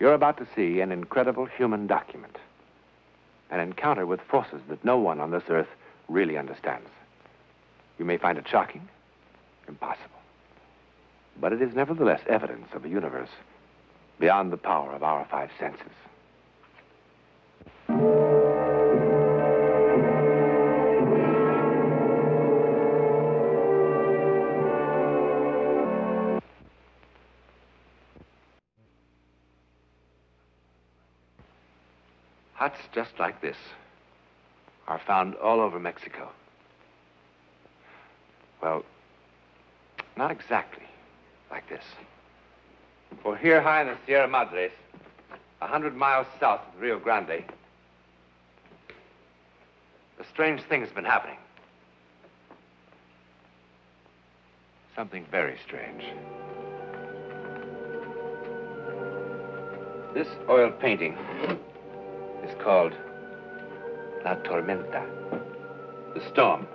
You're about to see an incredible human document. An encounter with forces that no one on this earth really understands. You may find it shocking, impossible. But it is nevertheless evidence of a universe beyond the power of our five senses. Huts just like this are found all over Mexico. Well, not exactly like this. For here high in the Sierra Madres, 100 miles south of Rio Grande, a strange thing has been happening. Something very strange. This oil painting is called La Tormenta, the storm.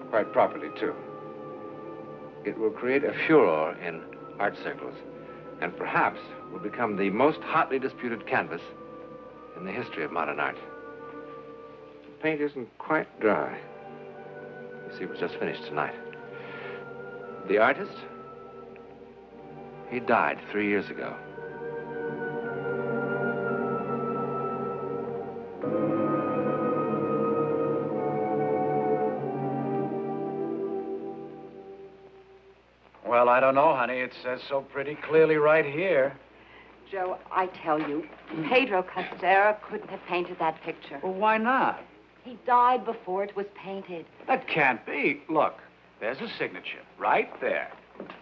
Quite properly, too. It will create a furor in art circles, and perhaps will become the most hotly disputed canvas in the history of modern art. The paint isn't quite dry. You see, it was just finished tonight. The artist, he died 3 years ago. Well, I don't know, honey. It says so pretty clearly right here. Joe, I tell you, Pedro Castera couldn't have painted that picture. Well, why not? He died before it was painted. That can't be. Look, there's a signature right there.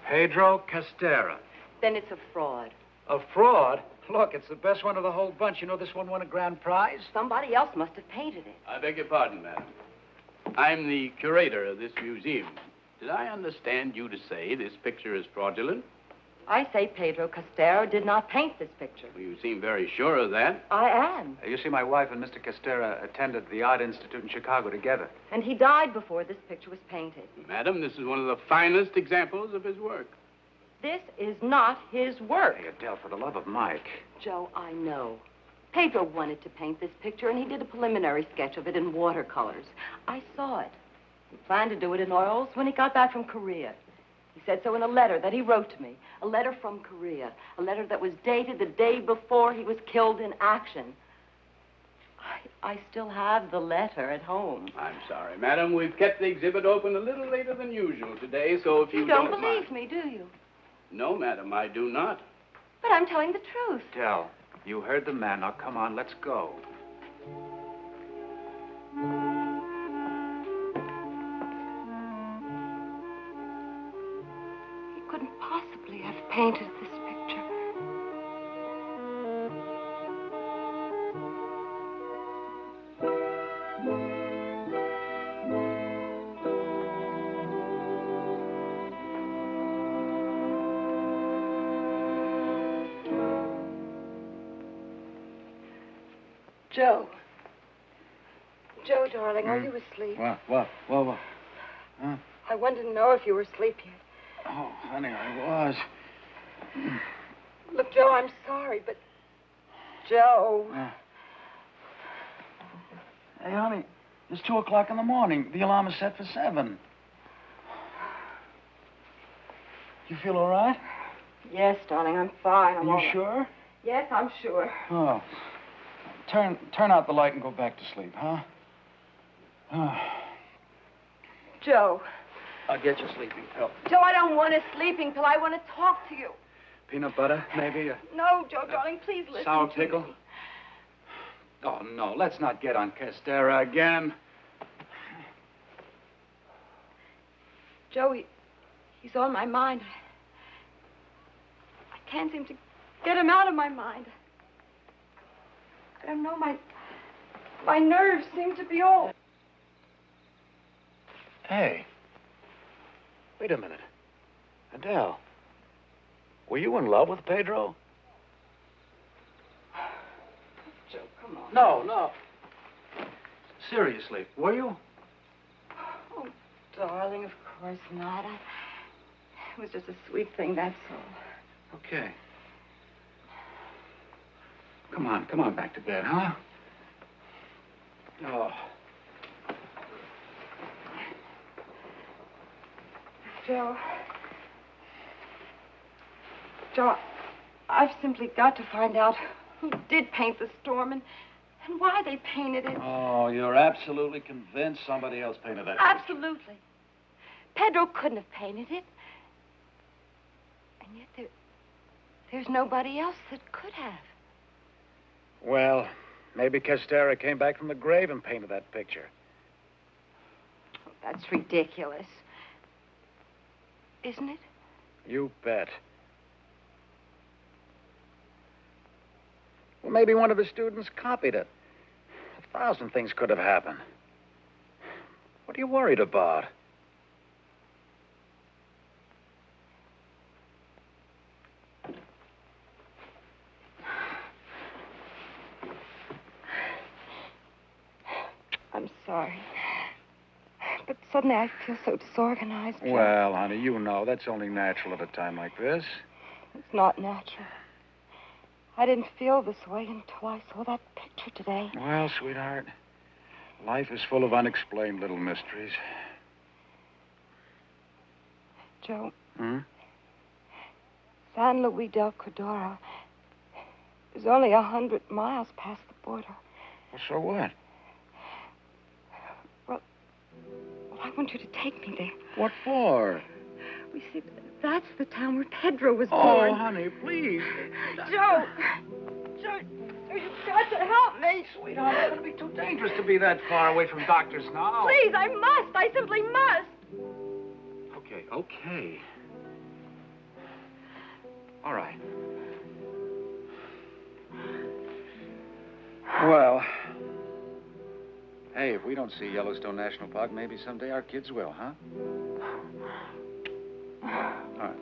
Pedro Castera. Then it's a fraud. A fraud? Look, it's the best one of the whole bunch. You know this one won a grand prize? Somebody else must have painted it. I beg your pardon, madam. I'm the curator of this museum. Did I understand you to say this picture is fraudulent? I say Pedro Castera did not paint this picture. Well, you seem very sure of that. I am. You see, my wife and Mr. Castera attended the Art Institute in Chicago together. And he died before this picture was painted. Madam, this is one of the finest examples of his work. This is not his work. Hey, Adele, for the love of Mike. Joe, I know. Pedro wanted to paint this picture, and he did a preliminary sketch of it in watercolors. I saw it. He planned to do it in oils when he got back from Korea. He said so in a letter that he wrote to me. A letter from Korea. A letter that was dated the day before he was killed in action. I still have the letter at home. I'm sorry, madam. We've kept the exhibit open a little later than usual today, so if you don't believe me, do you? No, madam, I do not. But I'm telling the truth. Adele, you heard the man. Now, come on, let's go. Couldn't possibly have painted this picture. Joe. Joe, darling, are you asleep? What? Huh? I wanted to know if you were asleep yet. Oh, honey, I was. Look, Joe, I'm sorry, but... Joe... Hey, honey, it's 2 o'clock in the morning. The alarm is set for 7. You feel all right? Yes, darling, I'm fine. Are you sure? Yes, I'm sure. Oh. Turn out the light and go back to sleep, huh? Joe. I'll get you a sleeping pill. Joe, I don't want a sleeping pill. I want to talk to you. Peanut butter, maybe? No, Joe, darling, please listen sour to pickle? me. Oh, no, let's not get on Castera again. Joe, he's on my mind. I can't seem to get him out of my mind. I don't know, my nerves seem to be all... Hey. Wait a minute. Adele, were you in love with Pedro? Joe, come on. No. Seriously, were you? Oh, darling, of course not. It was just a sweet thing, that's all. Okay. Come on back to bed, huh? Oh. Joe, I've simply got to find out who did paint the storm and why they painted it. Oh, you're absolutely convinced somebody else painted that? Absolutely. Pedro couldn't have painted it. And yet there's nobody else that could have. Well, maybe Castera came back from the grave and painted that picture. Oh, that's ridiculous. Isn't it? You bet. Well, maybe one of his students copied it. 1,000 things could have happened. What are you worried about? I'm sorry. But suddenly I feel so disorganized. Joe. Well, honey, you know that's only natural at a time like this. It's not natural. I didn't feel this way until I saw that picture today. Well, sweetheart, life is full of unexplained little mysteries. Joe. Hmm? San Luis del Cordero is only 100 miles past the border. Well, so what? Well, I want you to take me there. What for? You see, that's the town where Pedro was born. Oh, honey, please. Joe, you've got to help me. Sweetheart, it's going to be too dangerous to be that far away from doctors now. Please, I must. I simply must. Okay. All right. Well, hey, if we don't see Yellowstone National Park, maybe someday our kids will, huh? All right.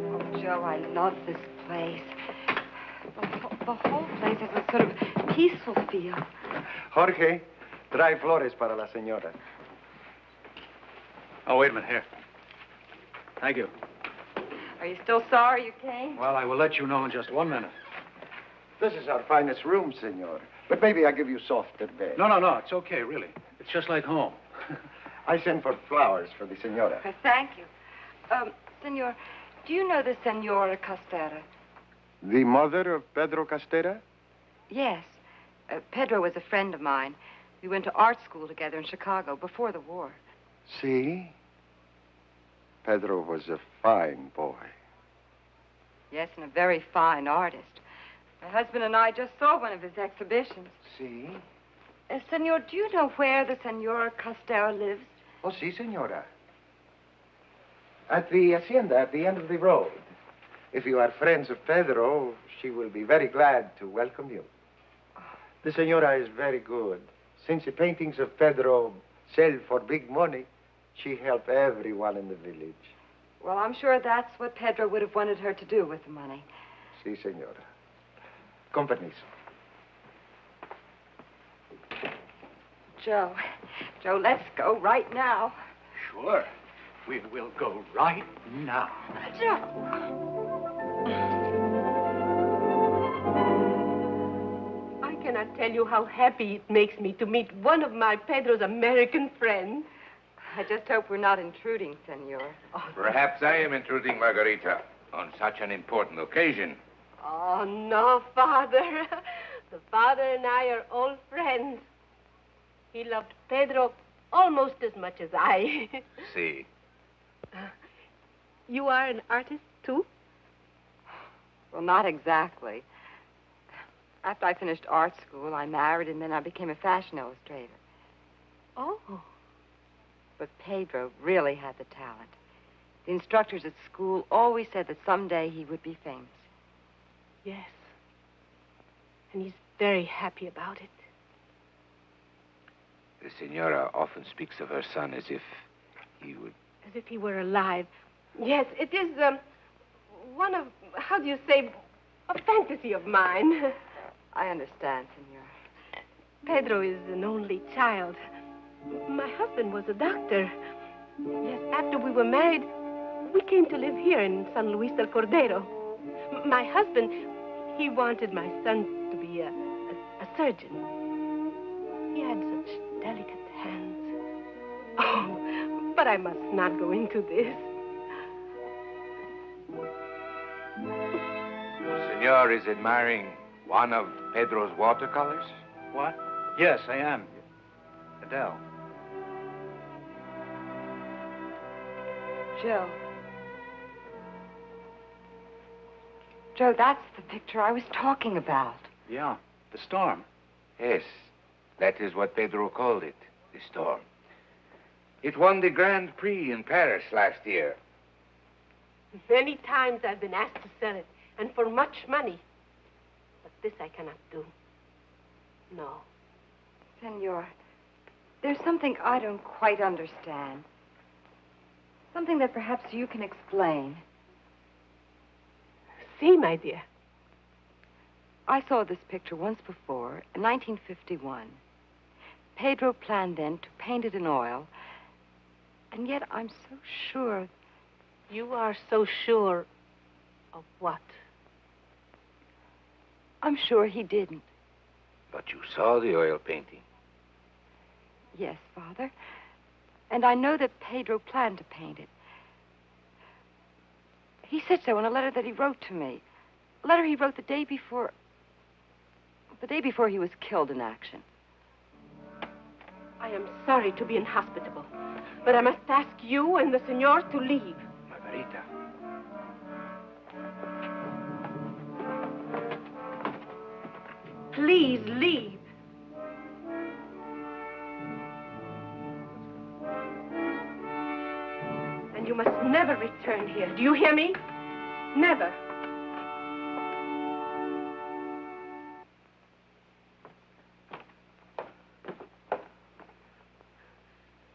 Oh, Joe, I love this place. The whole place has a sort of peaceful feel. Jorge, trae flores para la señora. Oh, wait a minute. Here. Thank you. Are you still sorry you came? Well, I will let you know in just 1 minute. This is our finest room, senor. But maybe I give you softer bed. No. It's okay, really. It's just like home. I sent for flowers for the senora. Thank you. Senor, do you know the Senora Castera? The mother of Pedro Castera? Yes. Pedro was a friend of mine. We went to art school together in Chicago before the war. See? Pedro was a fine boy. Yes, and a very fine artist. My husband and I just saw one of his exhibitions. See? Senor, do you know where the Senora Castera lives? Oh, si, senora. At the hacienda at the end of the road. If you are friends of Pedro, she will be very glad to welcome you. The senora is very good. Since the paintings of Pedro sell for big money, she helped everyone in the village. Well, I'm sure that's what Pedro would have wanted her to do with the money. Si, senora. Con permiso. Joe, let's go right now. Sure. We will go right now. Joe! I cannot tell you how happy it makes me to meet one of my Pedro's American friends. I just hope we're not intruding, Senor. Perhaps I am intruding, Margarita, on such an important occasion. Oh, no, Father. The father and I are old friends. He loved Pedro almost as much as I. See. You are an artist, too? Well, not exactly. After I finished art school, I married, and then I became a fashion illustrator. Oh. But Pedro really had the talent. The instructors at school always said that someday he would be famous. Yes. And he's very happy about it. The senora often speaks of her son as if he would... As if he were alive. Yes, it is one of, how do you say, a fantasy of mine. I understand, Senor. Pedro is an only child. My husband was a doctor. Yes, after we were married, We came to live here in San Luis del Cordero. My husband, he wanted my son to be a surgeon. He had such delicate hands. Oh, but I must not go into this. Senor is admiring one of Pedro's watercolors? What? Yes, I am. Adele. Joe. Joe, that's the picture I was talking about. Yeah, the storm. Yes, that is what Pedro called it, the storm. It won the Grand Prix in Paris last year. Many times I've been asked to sell it, and for much money. But this I cannot do. No. Senor, there's something I don't quite understand. Something that perhaps you can explain. See, my dear. I saw this picture once before, in 1951. Pedro planned then to paint it in oil, and yet I'm so sure. You are so sure of what? I'm sure he didn't. But you saw the oil painting. Yes, Father. And I know that Pedro planned to paint it. He said so in a letter that he wrote to me. A letter he wrote the day before he was killed in action. I am sorry to be inhospitable, but I must ask you and the senor to leave. Margarita. Please leave. And you must never return here. Do you hear me? Never.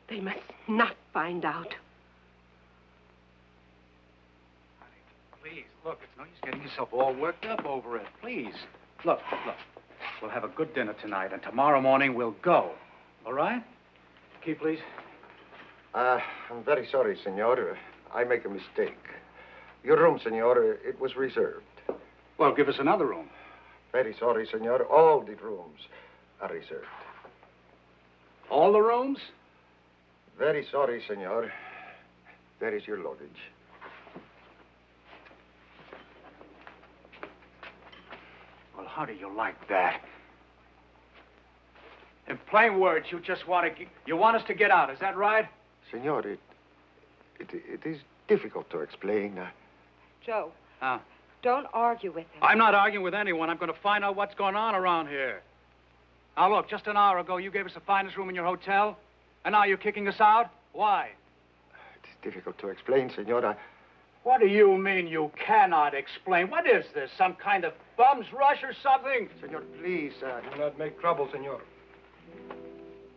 They must not find out. Honey, please, look, it's no use getting yourself all worked up over it. Please. Look. We'll have a good dinner tonight, and tomorrow morning we'll go. All right? Key, please. I'm very sorry, senor. I make a mistake. Your room, senor, it was reserved. Well, give us another room. Very sorry, senor. All the rooms are reserved. All the rooms? Very sorry, senor. There is your luggage. Well, how do you like that? In plain words, you just want us to get out, is that right? Senor, it is difficult to explain. Joe, Huh? don't argue with him. I'm not arguing with anyone. I'm going to find out what's going on around here. Now, look, just an hour ago, you gave us the finest room in your hotel, and now you're kicking us out? Why? It is difficult to explain, senor. What do you mean you cannot explain? What is this, some kind of bum's rush or something? Senor, please, Do not make trouble, senor.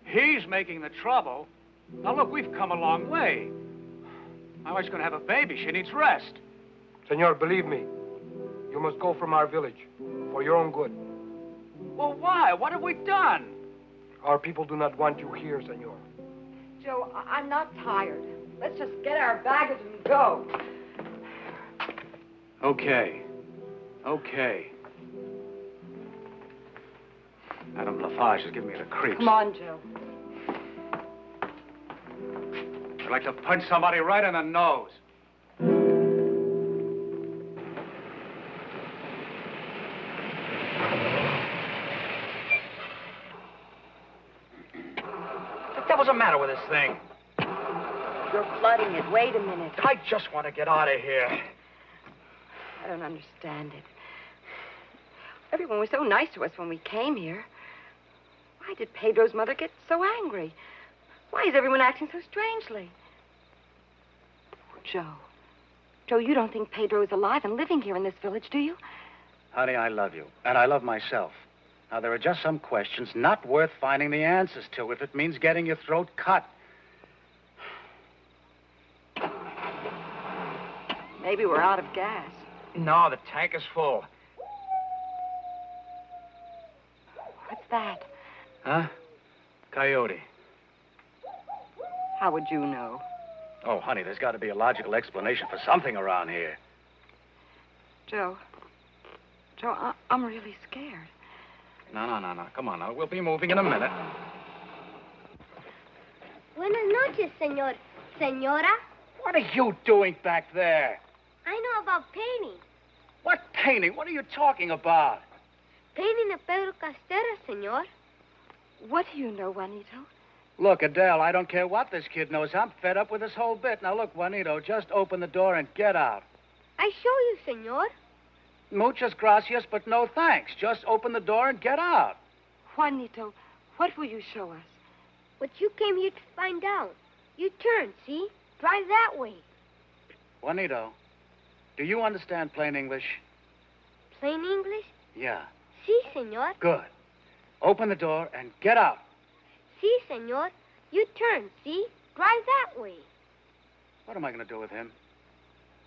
He's making the trouble. Now, look, we've come a long way. My wife's going to have a baby. She needs rest. Senor, believe me, you must go from our village for your own good. Well, why? What have we done? Our people do not want you here, senor. Joe, I'm not tired. Let's just get our baggage and go. Okay. Madame Lafarge is giving me the creeps. Come on, Joe. I'd like to punch somebody right in the nose. What the devil's the matter with this thing? You're flooding it. Wait a minute. I just want to get out of here. I don't understand it. Everyone was so nice to us when we came here. Why did Pedro's mother get so angry? Why is everyone acting so strangely? Joe, you don't think Pedro is alive and living here in this village, do you? Honey, I love you, and I love myself. Now, there are just some questions not worth finding the answers to if it means getting your throat cut. Maybe we're out of gas. No, the tank is full. What's that? Huh? Coyote. How would you know? Oh, honey, there's got to be a logical explanation for something around here. Joe, I'm really scared. No. Come on now. We'll be moving in a minute. Buenas noches, señor. Señora? What are you doing back there? I know about painting. What painting? What are you talking about? Painting of Pedro Castera, señor. What do you know, Juanito? Look, Adele, I don't care what this kid knows. I'm fed up with this whole bit. Now, look, Juanito, just open the door and get out. I show you, señor. Muchas gracias, but no thanks. Just open the door and get out. Juanito, what will you show us? What you came here to find out. You turn, see? Drive that way. Juanito, do you understand plain English? Plain English? Yeah. Sí, señor. Good. Open the door and get out. Sí, señor. You turn, see? Drive that way. What am I going to do with him?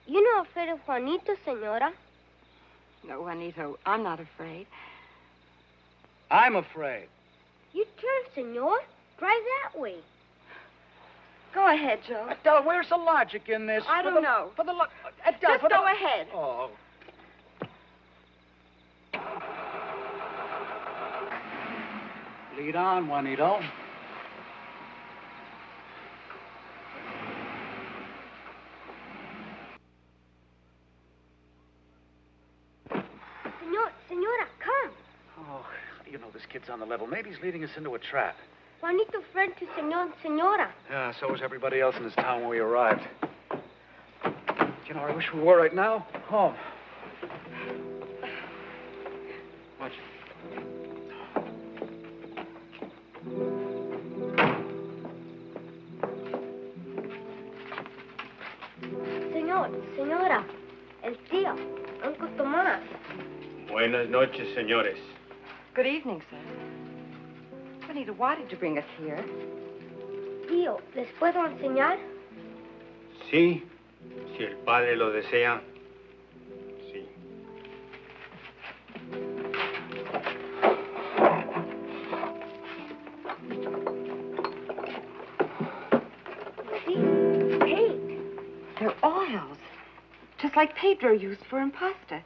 You know afraid of Juanito, señora? No, Juanito, I'm not afraid. I'm afraid. You turn, señor. Drive that way. Go ahead, Joe. Adele, where's the logic in this? I don't know. For the Adele, Just go ahead. Oh. Lead on, Juanito. Señora, come. Oh, you know, this kid's on the level. Maybe he's leading us into a trap. Juanito friend to señor and señora. Yeah, so was everybody else in this town when we arrived. You know, I wish we were right now home. Watch. Señor, señora, el tío, Uncle Tomás. Buenas noches, señores. Good evening, sir. Juanito, why did you bring us here? Tío, ¿les puedo enseñar? Sí, si el padre lo desea. Sí. See? Paint. They're oils, just like Pedro used for impasta.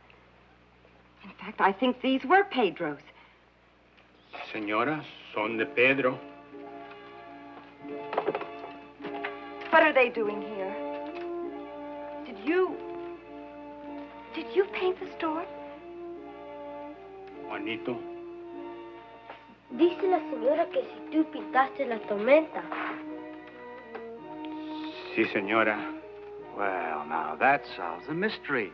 In fact, I think these were Pedro's. Señora, son de Pedro. What are they doing here? Did you paint the store? Juanito. Dice la señora que si tú pintaste la tormenta. Sí, señora. Well, now, that solves the mystery.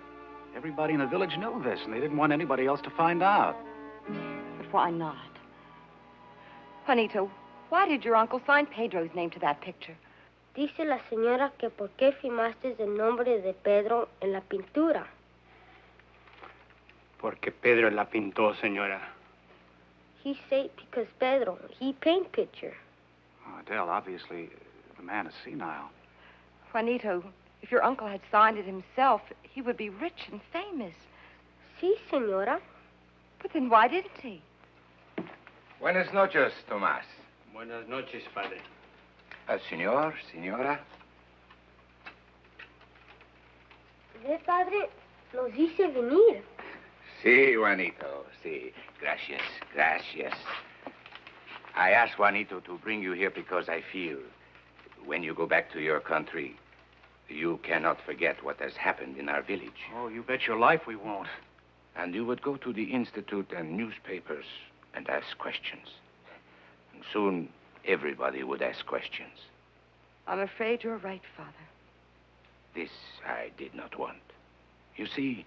Everybody in the village knew this, and they didn't want anybody else to find out. But why not? Juanito, why did your uncle sign Pedro's name to that picture? Dice la señora que por qué firmaste el nombre de Pedro en la pintura. Porque Pedro la pintó, señora. He said because Pedro, he paint picture. Oh, Adele, obviously, the man is senile. Juanito, if your uncle had signed it himself, he would be rich and famous. Sí, señora. But then why didn't he? Buenas noches, Tomás. Buenas noches, padre. Señor, señora. Ve, padre, nos dice venir. Sí, Juanito, sí. Gracias, gracias. I asked Juanito to bring you here because I feel when you go back to your country, you cannot forget what has happened in our village. Oh, you bet your life we won't. And you would go to the institute and newspapers and ask questions. And soon, everybody would ask questions. I'm afraid you're right, Father. This I did not want. You see,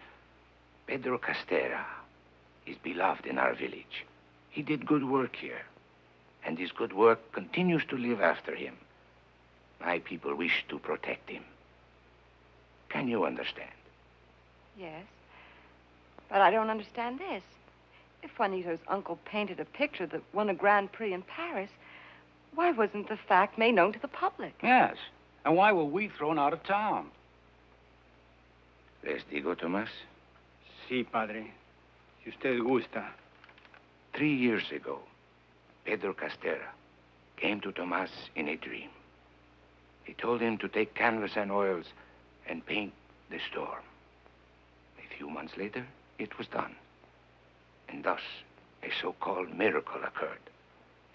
Pedro Castera is beloved in our village. He did good work here. And his good work continues to live after him. My people wish to protect him. Can you understand? Yes. But I don't understand this. If Juanito's uncle painted a picture that won a Grand Prix in Paris, why wasn't the fact made known to the public? Yes. And why were we thrown out of town? Les digo, Tomás? Sí, padre. Si usted gusta. 3 years ago, Pedro Castera came to Tomás in a dream. He told him to take canvas and oils and paint the storm. A few months later, it was done. And thus, a so-called miracle occurred.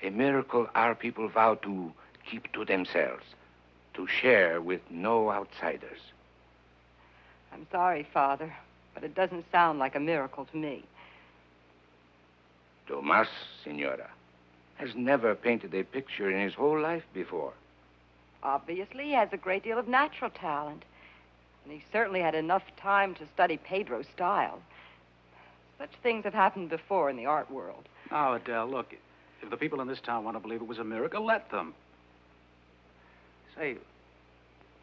A miracle our people vowed to keep to themselves, to share with no outsiders. I'm sorry, Father, but it doesn't sound like a miracle to me. Tomas, Senora, has never painted a picture in his whole life before. Obviously, he has a great deal of natural talent. And he certainly had enough time to study Pedro's style. Such things have happened before in the art world. Now, Adele, look, if the people in this town want to believe it was a miracle, let them. Say,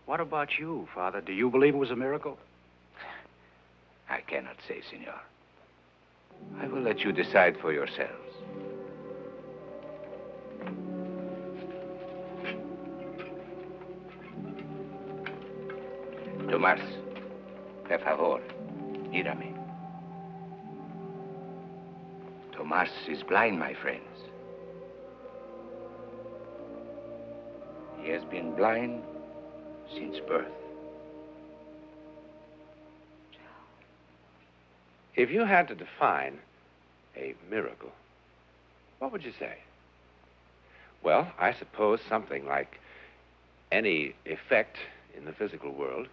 what about you, Father? Do you believe it was a miracle? I cannot say, Senor. I will let you decide for yourselves. Tomás, por favor, mírame. Tomás is blind, my friends. He has been blind since birth. If you had to define a miracle, what would you say? Well, I suppose something like any effect in the physical world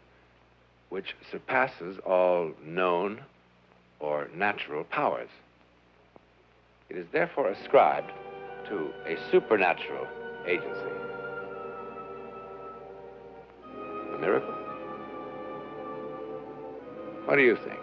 which surpasses all known or natural powers. It is therefore ascribed to a supernatural agency. A miracle? What do you think?